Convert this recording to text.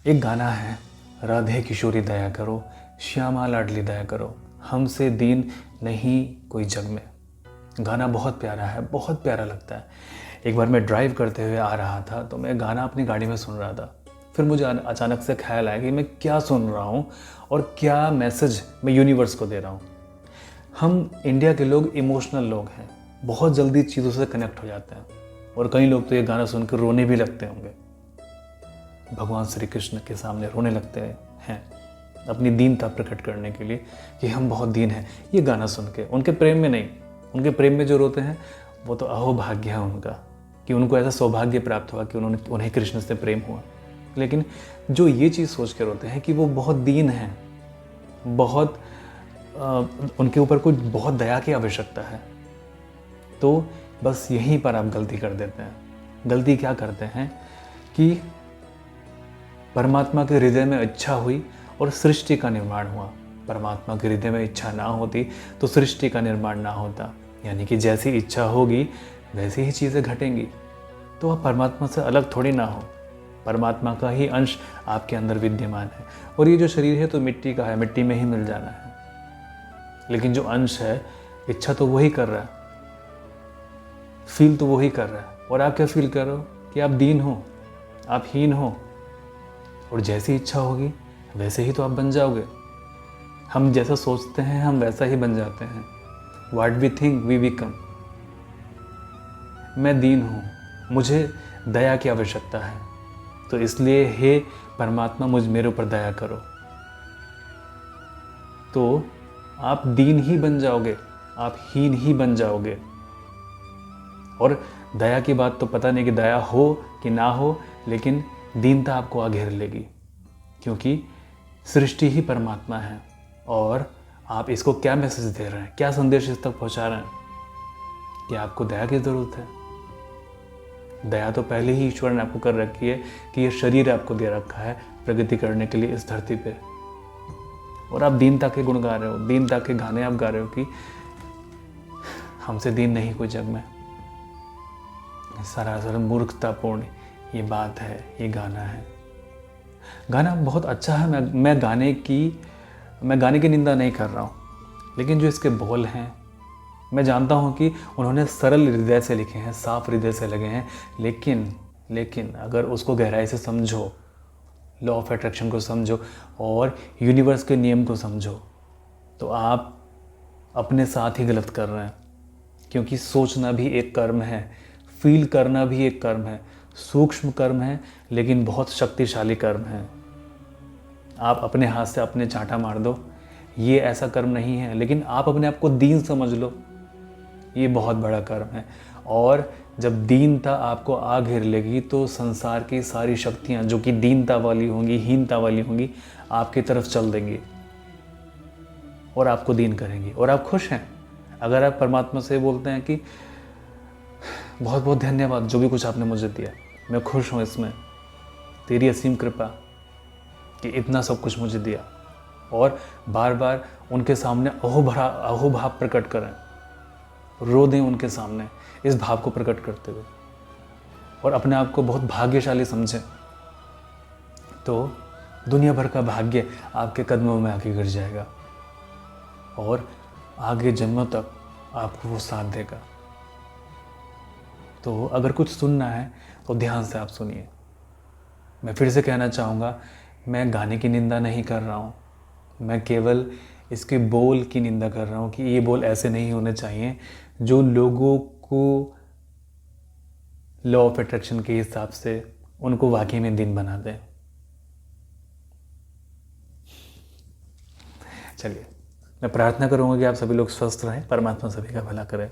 एक गाना है, राधे किशोरी दया करो, श्यामा लाडली दया करो, हमसे दीन नहीं कोई जग में। गाना बहुत प्यारा है, बहुत प्यारा लगता है। एक बार मैं ड्राइव करते हुए आ रहा था तो मैं गाना अपनी गाड़ी में सुन रहा था। फिर मुझे अचानक से ख्याल आया कि मैं क्या सुन रहा हूँ और क्या मैसेज मैं यूनिवर्स को दे रहा हूँ। हम इंडिया के लोग इमोशनल लोग हैं, बहुत जल्दी चीज़ों से कनेक्ट हो जाते हैं और कई लोग तो ये गाना सुनकर रोने भी लगते होंगे। भगवान श्री कृष्ण के सामने रोने लगते हैं अपनी दीनता प्रकट करने के लिए कि हम बहुत दीन हैं, ये गाना सुन के। उनके प्रेम में नहीं, उनके प्रेम में जो रोते हैं वो तो अहोभाग्य है उनका, कि उनको ऐसा सौभाग्य प्राप्त हुआ कि उन्हें कृष्ण से प्रेम हुआ। लेकिन जो ये चीज़ सोच के रोते हैं कि वो बहुत दीन हैं, बहुत उनके ऊपर कुछ बहुत दया की आवश्यकता है, तो बस यहीं पर आप गलती कर देते हैं। गलती क्या करते हैं कि परमात्मा के हृदय में इच्छा हुई और सृष्टि का निर्माण हुआ। परमात्मा के हृदय में इच्छा ना होती तो सृष्टि का निर्माण ना होता। यानी कि जैसी इच्छा होगी वैसी ही चीज़ें घटेंगी। तो आप परमात्मा से अलग थोड़ी ना हो, परमात्मा का ही अंश आपके अंदर विद्यमान है। और ये जो शरीर है तो मिट्टी का है, मिट्टी में ही मिल जाना है। लेकिन जो अंश है, इच्छा तो वही कर रहा है, फील तो वही कर रहा है। और आप क्या फील कर रहे हो कि आप दीन हो, आप हीन हो, और जैसी इच्छा होगी वैसे ही तो आप बन जाओगे। हम जैसा सोचते हैं हम वैसा ही बन जाते हैं। What we think we become. मैं दीन हूँ, मुझे दया की आवश्यकता है, तो इसलिए हे परमात्मा मेरे ऊपर दया करो। तो आप दीन ही बन जाओगे, आप हीन ही बन जाओगे। और दया की बात तो पता नहीं कि दया हो कि ना हो, लेकिन दीनता आपको आ घेर लेगी, क्योंकि सृष्टि ही परमात्मा है। और आप इसको क्या मैसेज दे रहे हैं, क्या संदेश इस तक पहुंचा रहे हैं कि आपको दया की ज़रूरत है। दया तो पहले ही ईश्वर ने आपको कर रखी है कि ये शरीर आपको दे रखा है प्रगति करने के लिए इस धरती पे। और आप दीनता के गुण गा रहे हो, दीनता के गाने आप गा रहे हो कि हमसे दीन नहीं कोई जग में। सरासर मूर्खतापूर्ण ये बात है, ये गाना है। गाना बहुत अच्छा है। मैं गाने की निंदा नहीं कर रहा हूँ, लेकिन जो इसके बोल हैं, मैं जानता हूँ कि उन्होंने सरल हृदय से लिखे हैं, साफ हृदय से लगे हैं। लेकिन अगर उसको गहराई से समझो, लॉ ऑफ अट्रैक्शन को समझो और यूनिवर्स के नियम को समझो, तो आप अपने साथ ही गलत कर रहे हैं। क्योंकि सोचना भी एक कर्म है, फील करना भी एक कर्म है, सूक्ष्म कर्म है लेकिन बहुत शक्तिशाली कर्म है। आप अपने हाथ से अपने चांटा मार दो, ये ऐसा कर्म नहीं है। लेकिन आप अपने आप को दीन समझ लो, ये बहुत बड़ा कर्म है। और जब दीनता आपको आ घेर लेगी तो संसार की सारी शक्तियाँ जो कि दीनता वाली होंगी, हीनता वाली होंगी, आपकी तरफ चल देंगी और आपको दीन करेंगी। और आप खुश हैं अगर आप परमात्मा से बोलते हैं कि बहुत बहुत धन्यवाद जो भी कुछ आपने मुझे दिया, मैं खुश हूँ इसमें, तेरी असीम कृपा कि इतना सब कुछ मुझे दिया। और बार बार उनके सामने अहोभाव प्रकट करें, रो दें उनके सामने इस भाव को प्रकट करते हुए, और अपने आप को बहुत भाग्यशाली समझें, तो दुनिया भर का भाग्य आपके कदमों में आके गिर जाएगा और आगे जन्मों तक आपको वो साथ देगा। तो अगर कुछ सुनना है तो ध्यान से आप सुनिए। मैं फिर से कहना चाहूँगा, मैं गाने की निंदा नहीं कर रहा हूँ, मैं केवल इसके बोल की निंदा कर रहा हूँ कि ये बोल ऐसे नहीं होने चाहिए जो लोगों को लॉ ऑफ अट्रैक्शन के हिसाब से उनको वाकई में दिन बना दें। चलिए, मैं प्रार्थना करूँगा कि आप सभी लोग स्वस्थ रहें, परमात्मा सभी का भला करें।